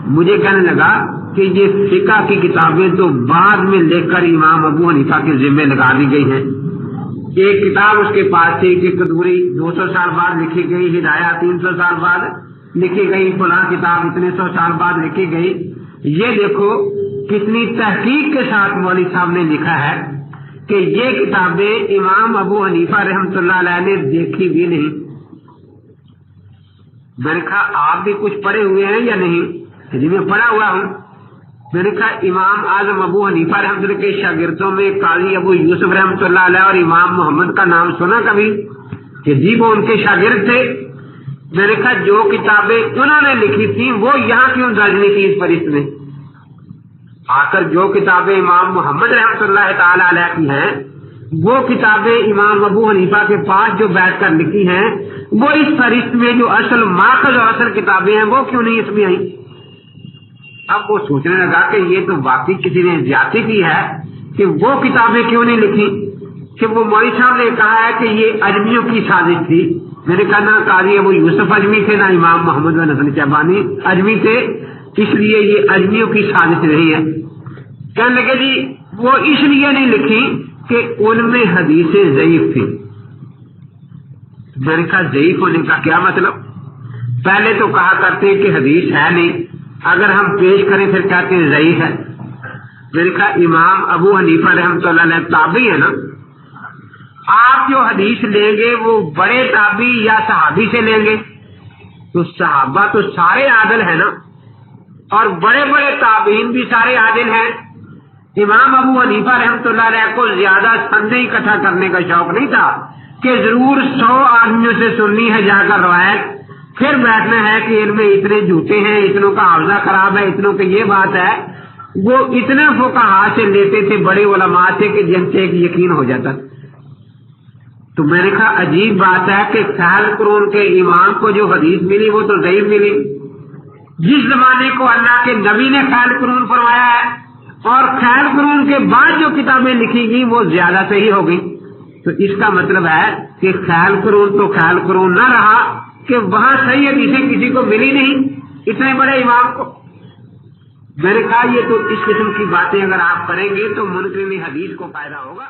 مجھے کہنے لگا کہ یہ فقہ کی کتابیں تو بعد میں لکھ کر امام ابو حنیفہ کے ذمے لگا دی گئی ہیں. ایک کتاب اس کے پاس تھی کہ قدوری 200 سال بعد لکھی گئی، ہدایہ 300 سال بعد لکھی گئی، فلاں کتاب اتنے 100 سال بعد لکھی گئی. یہ دیکھو کتنی تحقیق کے ساتھ مولوی صاحب نے لکھا ہے کہ یہ کتابیں امام ابو حنیفہ رحمۃ اللہ علیہ نے دیکھی بھی نہیں. میں نے کہا آپ بھی کچھ پڑھے ہوئے ہیں یا نہیں؟ جی میں پڑھا ہوا ہوں. میں نے کہا امام اعظم ابو حنیفہ رحمۃ اللہ کے شاگردوں میں قاضی ابو یوسف رحمۃ اللہ علیہ اور امام محمد کا نام سنا کبھی؟ کہ جی وہ ان کے شاگرد تھے. میں نے کہا جو کتابیں انہوں نے لکھی تھی وہ یہاں کیوں درج نہیں کی اس فہرست میں؟ آ کر جو کتابیں امام محمد رحمۃ اللہ تعالی علیہ کی ہیں وہ کتابیں امام ابو حنیفہ کے پاس جو بیٹھ کر لکھی ہیں وہ اس فہرست میں جو اصل ماخذ اور اصل کتابیں ہیں وہ کیوں نہیں اس میں آئیں؟ اب وہ سوچنے لگا کہ یہ تو واقعی کسی نے زیادتی کی ہے کہ وہ کتابیں کیوں نہیں لکھی. کہ وہ مولوی صاحب نے کہا ہے کہ یہ اجمیوں کی سازش تھی. میں نے کہا نہ قاضی ابو یوسف اجمی تھے، نہ امام محمد بن حسن شیبانی اجمی تھے، اس لیے یہ اجمیوں کی سازش نہیں ہے. کہنے لگے جی وہ اس لیے نہیں لکھی کہ ان میں حدیثیں ضعیف تھی. میں نے کہا ضعیف ہونے کا کیا مطلب؟ پہلے تو کہا کرتے کہ حدیث ہے نہیں، اگر ہم پیش کریں پھر کہتے ہیں ضعیف ہے. میں نے کہا امام ابو حنیفہ رحمۃ اللہ علیہ تابعی ہے نا، آپ جو حدیث لیں گے وہ بڑے تابعی یا صحابی سے لیں گے؟ تو صحابہ تو سارے عادل ہیں نا، اور بڑے بڑے تابعین بھی سارے عادل ہیں. امام ابو حنیفہ رحمۃ اللہ علیہ کو زیادہ سندیں اکٹھا کرنے کا شوق نہیں تھا کہ ضرور 100 آدمیوں سے سننی ہے جا کر روایت، پھر بیٹھنا ہے کہ ان میں اتنے جھوٹے ہیں، اتنوں کا حافظہ خراب ہے، اتنوں کی یہ بات ہے. وہ اتنے فقہاء سے لیتے تھے، بڑے علماء سے کہ جن سے ایک یقین ہو جاتا. تو میں نے کہا عجیب بات ہے کہ خیال قرون کے امام کو جو حدیث ملی وہ تو ضعیف ملی. جس زمانے کو اللہ کے نبی نے خیال قرون فرمایا ہے اور خیال قرون کے بعد جو کتابیں لکھی گئی وہ زیادہ صحیح ہو گئی. تو اس کا مطلب ہے کہ خیال قرون تو خیال قرون نہ رہا کہ وہاں صحیح حدیثیں کسی کو ملی نہیں اتنے بڑے امام کو. میں نے کہا یہ تو اس قسم کی باتیں اگر آپ کریں گے تو منکرین حدیث کو فائدہ ہوگا.